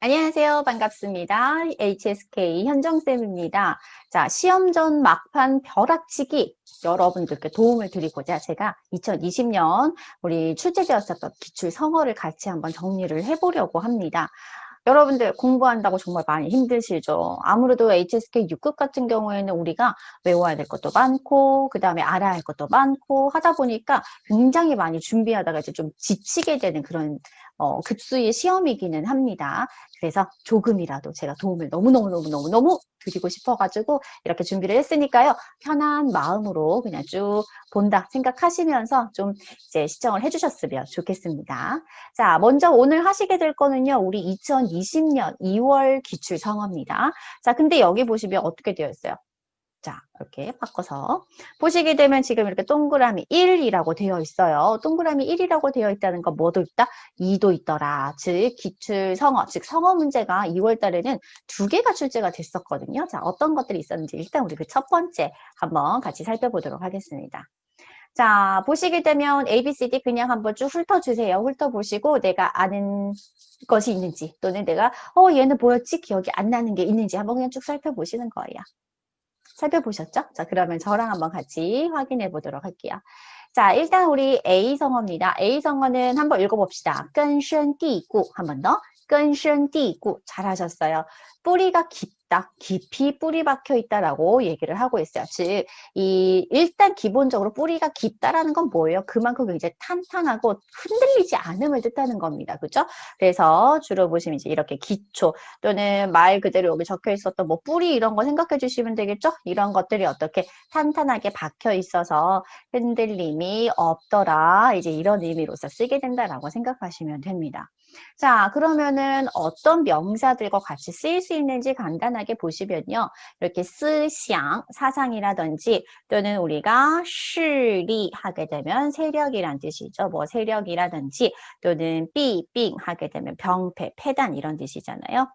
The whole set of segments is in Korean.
안녕하세요. 반갑습니다. HSK 현정쌤입니다. 자, 시험 전 막판 벼락치기 여러분들께 도움을 드리고자 제가 2020년 우리 출제되었었던 기출 성어를 같이 한번 정리를 해보려고 합니다. 여러분들 공부한다고 정말 많이 힘드시죠? 아무래도 HSK 6급 같은 경우에는 우리가 외워야 될 것도 많고 그 다음에 알아야 할 것도 많고 하다 보니까 굉장히 많이 준비하다가 이제 좀 지치게 되는 그런 급수의 시험이기는 합니다. 그래서 조금이라도 제가 도움을 너무너무 드리고 싶어가지고 이렇게 준비를 했으니까요. 편한 마음으로 그냥 쭉 본다 생각하시면서 좀 이제 시청을 해주셨으면 좋겠습니다. 자, 먼저 오늘 하시게 될 거는요. 우리 2020년 2월 기출 성어입니다. 자, 근데 여기 보시면 어떻게 되어 있어요? 자, 이렇게 바꿔서 보시게 되면 지금 이렇게 동그라미 1이라고 되어 있어요. 동그라미 1이라고 되어 있다는 건 뭐도 있다? 2도 있더라. 즉 기출 성어, 즉 성어 문제가 2월 달에는 2개가 출제가 됐었거든요. 자, 어떤 것들이 있었는지 일단 우리 그 첫 번째 한번 같이 살펴보도록 하겠습니다. 자, 보시게 되면 A, B, C, D 그냥 한번 쭉 훑어주세요. 훑어보시고 내가 아는 것이 있는지 또는 내가 얘는 뭐였지? 기억이 안 나는 게 있는지 한번 그냥 쭉 살펴보시는 거예요. 살펴보셨죠? 자, 그러면 저랑 한번 같이 확인해 보도록 할게요. 자, 일단 우리 A 성어입니다. A 성어는 한번 읽어봅시다. 根深蒂固. 한 번 더. 根深蒂固. 잘하셨어요. 뿌리가 깊다. 깊이 뿌리 박혀 있다라고 얘기를 하고 있어요. 즉, 일단 기본적으로 뿌리가 깊다라는 건 뭐예요? 그만큼 굉장히 탄탄하고 흔들리지 않음을 뜻하는 겁니다. 그죠? 그래서 주로 보시면 이제 이렇게 기초 또는 말 그대로 여기 적혀 있었던 뭐 뿌리 이런 거 생각해 주시면 되겠죠? 이런 것들이 어떻게 탄탄하게 박혀 있어서 흔들림이 없더라. 이제 이런 의미로서 쓰게 된다라고 생각하시면 됩니다. 자, 그러면은 어떤 명사들과 같이 쓰일 수 있는지 간단하게 보시면요. 이렇게思想, 사상이라든지 또는 우리가 势力 하게 되면 세력이란 뜻이죠. 뭐 세력이라든지 또는 弊病 하게 되면 병폐, 폐단 이런 뜻이잖아요.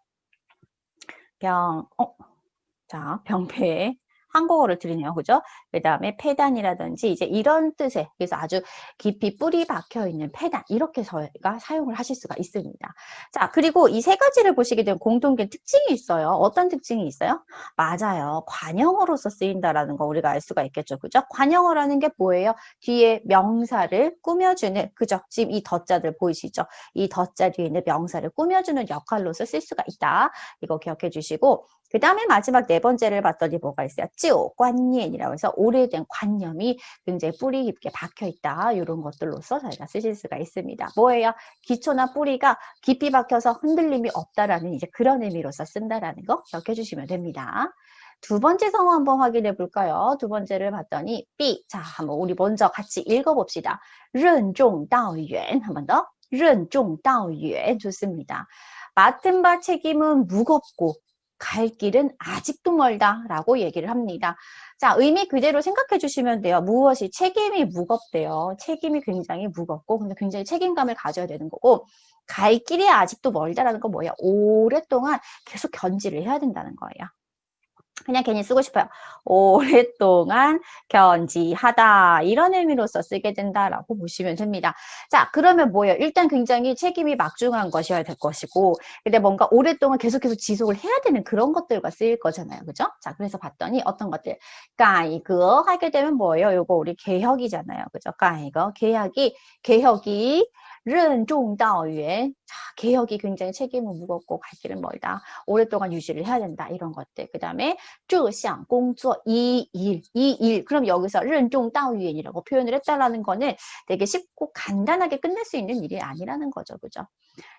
자, 병폐. 한국어를 들으네요. 그죠? 그 다음에 폐단이라든지 이제 이런 뜻의 그래서 아주 깊이 뿌리 박혀 있는 폐단 이렇게 저희가 사용을 하실 수가 있습니다. 자, 그리고 이 세 가지를 보시게 되면 공통된 특징이 있어요. 어떤 특징이 있어요? 맞아요. 관형어로서 쓰인다라는 거 우리가 알 수가 있겠죠. 그죠? 관형어라는 게 뭐예요? 뒤에 명사를 꾸며주는 그죠? 지금 이 덧자들 보이시죠? 이 덧자 뒤에 있는 명사를 꾸며주는 역할로서 쓸 수가 있다. 이거 기억해 주시고 그 다음에 마지막 네 번째를 봤더니 뭐가 있어요? 旧관념이라고 해서 오래된 관념이 굉장히 뿌리 깊게 박혀 있다. 이런 것들로서 저희가 쓰실 수가 있습니다. 뭐예요? 기초나 뿌리가 깊이 박혀서 흔들림이 없다라는 이제 그런 의미로서 쓴다라는 거 기억해 주시면 됩니다. 두 번째 성어 한번 확인해 볼까요? 두 번째를 봤더니 B. 자, 한번 우리 먼저 같이 읽어봅시다. 任重道远. 한 번 더. 任重道远. 좋습니다. 맡은 바 책임은 무겁고 갈 길은 아직도 멀다라고 얘기를 합니다. 자, 의미 그대로 생각해 주시면 돼요. 무엇이 책임이 무겁대요. 책임이 굉장히 무겁고 근데 굉장히 책임감을 가져야 되는 거고 갈 길이 아직도 멀다라는 건 뭐예요? 오랫동안 계속 견지를 해야 된다는 거예요. 그냥 괜히 쓰고 싶어요. 오랫동안 견지하다 이런 의미로서 쓰게 된다라고 보시면 됩니다. 자, 그러면 뭐예요? 일단 굉장히 책임이 막중한 것이어야 될 것이고 근데 뭔가 오랫동안 계속해서 지속을 해야 되는 그런 것들과 쓰일 거잖아요. 그죠? 자, 그래서 봤더니 어떤 것들 까이거 하게 되면 뭐예요? 요거 우리 개혁이잖아요. 그죠? 까이거 개혁이 任重道远. 자, 개혁이 굉장히 책임은 무겁고 갈 길은 멀다. 오랫동안 유지를 해야 된다. 이런 것들. 그 다음에 这项工作 이 일. 그럼 여기서 任重道远이라고 표현을 했다라는 거는 되게 쉽고 간단하게 끝낼 수 있는 일이 아니라는 거죠. 그죠?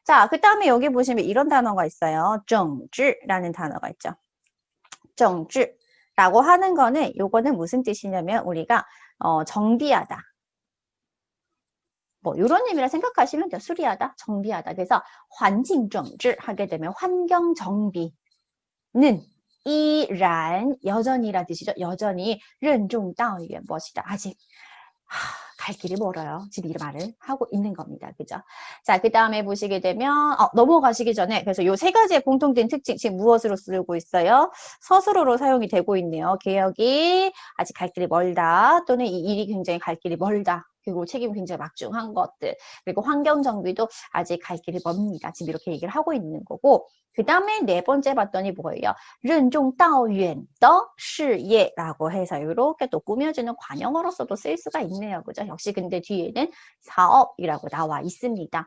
자, 그 다음에 여기 보시면 이런 단어가 있어요. 政治라는 단어가 있죠. 政治라고 하는 거는 요거는 무슨 뜻이냐면 우리가 정비하다. 뭐 이런 의미라 생각하시면 돼요. 수리하다, 정비하다. 그래서 环境整治 하게 되면 환경 정비는 이란 여전히란 뜻이죠. 여전히 任重道远 무엇이다. 아직 갈 길이 멀어요. 지금 이 말을 하고 있는 겁니다. 그죠? 자, 그 다음에 보시게 되면 넘어가시기 전에 그래서 요 세 가지의 공통된 특징 지금 무엇으로 쓰고 있어요? 서술어로 사용이 되고 있네요. 개혁이 아직 갈 길이 멀다 또는 이 일이 굉장히 갈 길이 멀다. 그리고 책임이 굉장히 막중한 것들, 그리고 환경 정비도 아직 갈 길이 멉니다. 지금 이렇게 얘기를 하고 있는 거고, 그 다음에 네 번째 봤더니 뭐예요? 任重道远的事业라고 해서 이렇게 또 꾸며주는 관용어로서도 쓸 수가 있네요. 그죠? 역시 근데 뒤에는 사업이라고 나와 있습니다.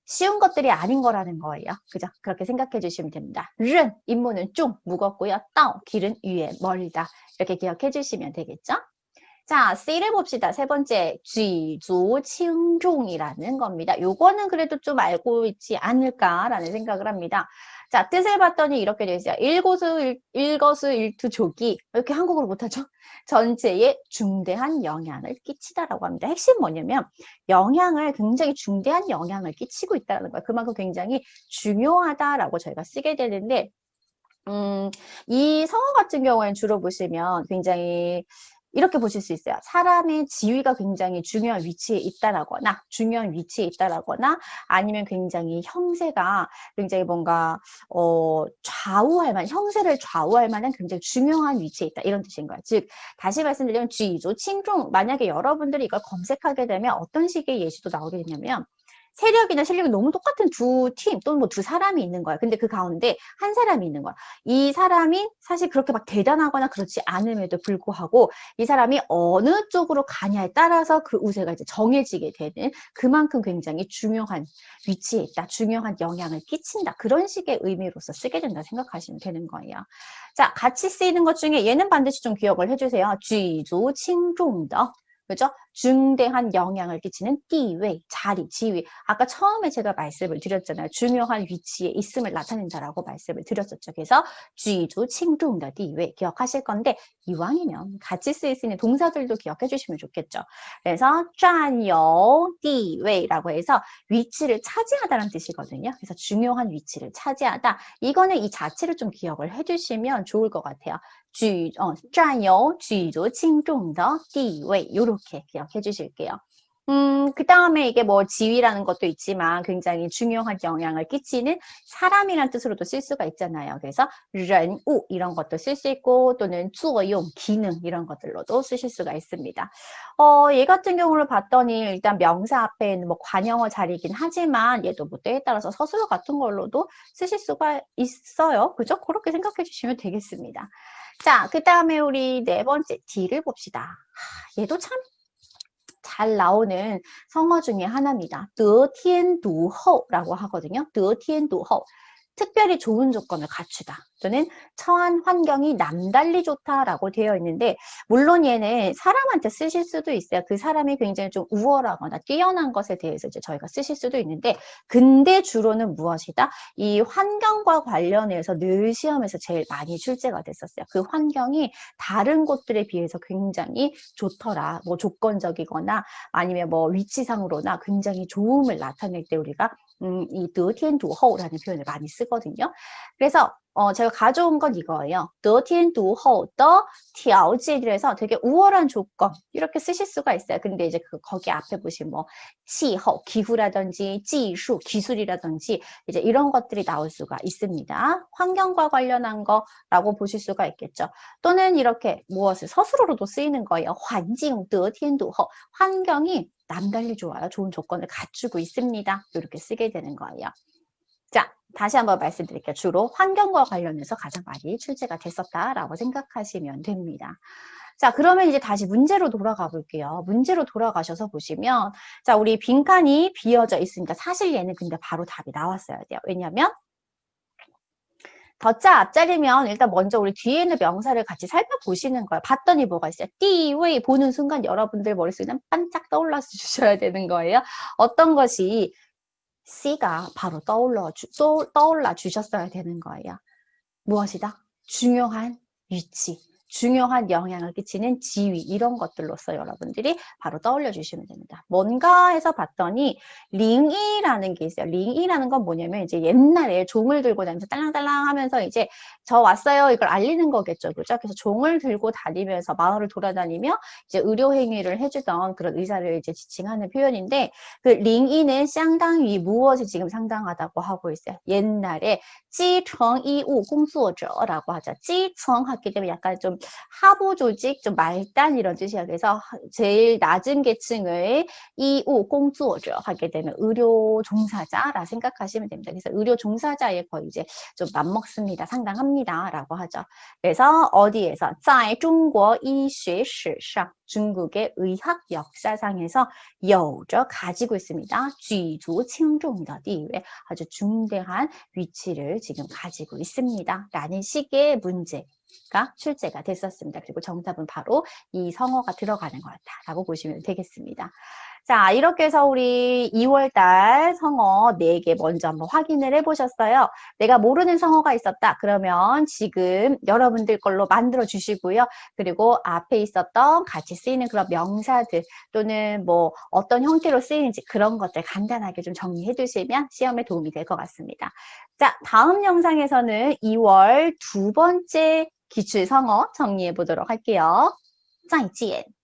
쉬운 것들이 아닌 거라는 거예요. 그죠? 그렇게 생각해 주시면 됩니다. 른, 임무는 좀 무겁고요. 따오, 길은 위에 멀다. 이렇게 기억해 주시면 되겠죠? 자, C를 봅시다. 세 번째, 쥐조칭종이라는 겁니다. 요거는 그래도 좀 알고 있지 않을까라는 생각을 합니다. 자, 뜻을 봤더니 이렇게 되어 있어요. 일거수일투족이 이렇게 한국어로 못하죠? 전체에 중대한 영향을 끼치다라고 합니다. 핵심 뭐냐면 영향을 굉장히 중대한 영향을 끼치고 있다는 거예요. 그만큼 굉장히 중요하다라고 저희가 쓰게 되는데 이 성어 같은 경우에는 주로 보시면 굉장히 이렇게 보실 수 있어요. 사람의 지위가 굉장히 중요한 위치에 있다라거나 중요한 위치에 있다라거나 아니면 굉장히 형세가 굉장히 뭔가 좌우할 만한 형세를 좌우할 만한 굉장히 중요한 위치에 있다 이런 뜻인 거예요. 즉 다시 말씀드리면 쥐조 칭종 만약에 여러분들이 이걸 검색하게 되면 어떤 식의 예시도 나오게 되냐면 세력이나 실력이 너무 똑같은 두 팀 또는 뭐 두 사람이 있는 거야. 근데 그 가운데 한 사람이 있는 거야. 이 사람이 사실 그렇게 막 대단하거나 그렇지 않음에도 불구하고 이 사람이 어느 쪽으로 가냐에 따라서 그 우세가 이제 정해지게 되는 그만큼 굉장히 중요한 위치에 있다. 중요한 영향을 끼친다. 그런 식의 의미로서 쓰게 된다 생각하시면 되는 거예요. 자, 같이 쓰이는 것 중에 얘는 반드시 좀 기억을 해주세요. 쥐조 칭종더. 그죠? 중대한 영향을 끼치는地位, 자리, 지위. 아까 처음에 제가 말씀을 드렸잖아요. 중요한 위치에 있음을 나타낸다라고 말씀을 드렸었죠. 그래서 쥐주 칭종의 地位 기억하실 건데 이왕이면 같이 쓰일 수 있는 동사들도 기억해 주시면 좋겠죠. 그래서 占有地位라고 해서 위치를 차지하다라는 뜻이거든요. 그래서 중요한 위치를 차지하다. 이거는 이 자체를 좀 기억을 해 주시면 좋을 것 같아요. 占有举足轻重的地位 이렇게 기억해 주실게요. 그 다음에 이게 뭐 지위라는 것도 있지만 굉장히 중요한 영향을 끼치는 사람이라는 뜻으로도 쓸 수가 있잖아요. 그래서 人物 이런 것도 쓸 수 있고 또는 作用, 기능 이런 것들로도 쓰실 수가 있습니다. 얘 같은 경우를 봤더니 일단 명사 앞에 있는 뭐 관형어 자리이긴 하지만 얘도 뭐 때에 따라서 서술어 같은 걸로도 쓰실 수가 있어요. 그죠? 그렇게 생각해 주시면 되겠습니다. 자, 그 다음에 우리 네 번째 D를 봅시다. 얘도 참 잘 나오는 성어 중에 하나입니다. 得天独厚라고 하거든요. 得天独厚. 특별히 좋은 조건을 갖추다. 또는 처한 환경이 남달리 좋다라고 되어 있는데 물론 얘는 사람한테 쓰실 수도 있어요. 그 사람이 굉장히 좀 우월하거나 뛰어난 것에 대해서 이제 저희가 쓰실 수도 있는데 근데 주로는 무엇이다? 이 환경과 관련해서 늘 시험에서 제일 많이 출제가 됐었어요. 그 환경이 다른 곳들에 비해서 굉장히 좋더라. 뭐 조건적이거나 아니면 뭐 위치상으로나 굉장히 좋음을 나타낼 때 우리가 이 得天独厚라는 표현을 많이 쓰거든요. 그래서 제가 가져온 건 이거예요. 得天独厚的条件그래서 되게 우월한 조건 이렇게 쓰실 수가 있어요. 근데 이제 거기 앞에 보시면 뭐气候, 기후라든지 技术, 기술이라든지 이제 이런 것들이 나올 수가 있습니다. 환경과 관련한 거라고 보실 수가 있겠죠. 또는 이렇게 무엇을 서술어로도 쓰이는 거예요. 环境得天独厚 환경이 남달리 좋아요. 좋은 조건을 갖추고 있습니다. 이렇게 쓰게 되는 거예요. 자, 다시 한번 말씀드릴게요. 주로 환경과 관련해서 가장 많이 출제가 됐었다라고 생각하시면 됩니다. 자, 그러면 이제 다시 문제로 돌아가 볼게요. 문제로 돌아가셔서 보시면 자, 우리 빈칸이 비어져 있습니다. 사실 얘는 근데 바로 답이 나왔어야 돼요. 왜냐하면 더자 앞자리면 일단 먼저 우리 뒤에 있는 명사를 같이 살펴보시는 거예요. 봤더니 뭐가 있어요? 띠웨이 보는 순간 여러분들 머릿속에 반짝 떠올라 주셔야 되는 거예요. 어떤 것이 C가 바로 떠올라 주셨어야 되는 거예요. 무엇이다? 중요한 위치, 중요한 영향을 끼치는 지위 이런 것들로서 여러분들이 바로 떠올려 주시면 됩니다. 뭔가 해서 봤더니 링이라는 게 있어요. 링이라는 건 뭐냐면 이제 옛날에 종을 들고 다니면서 딸랑딸랑 하면서 이제 저 왔어요 이걸 알리는 거겠죠. 그죠? 그래서 종을 들고 다니면서 마을을 돌아다니며 이제 의료 행위를 해주던 그런 의사를 이제 지칭하는 표현인데 그 링이는 상당히 무엇이 지금 상당하다고 하고 있어요. 옛날에 基层医务工作者라고 하죠. 基层하기 때문에 약간 좀 좀 하부 조직, 좀 말단 이런 뜻이야. 그래서 제일 낮은 계층을 이우 공주어죠 하게 되면 의료 종사자라 생각하시면 됩니다. 그래서 의료 종사자에 거의 이제 좀 맞먹습니다. 상당합니다라고 하죠. 그래서 어디에서 在中国医学史上 중국의 의학 역사상에서 有着 가지고 있습니다. 举足轻重的地位 아주 중대한 위치를 지금 가지고 있습니다. 라는 식의 문제가 출제가 됐었습니다. 그리고 정답은 바로 이 성어가 들어가는 거였다라고 보시면 되겠습니다. 자, 이렇게 해서 우리 2월달 성어 4개 먼저 한번 확인을 해보셨어요. 내가 모르는 성어가 있었다. 그러면 지금 여러분들 걸로 만들어 주시고요. 그리고 앞에 있었던 같이 쓰이는 그런 명사들 또는 뭐 어떤 형태로 쓰이는지 그런 것들 간단하게 좀 정리해 두시면 시험에 도움이 될 것 같습니다. 자, 다음 영상에서는 2월 두 번째 기출 성어 정리해 보도록 할게요. 再见.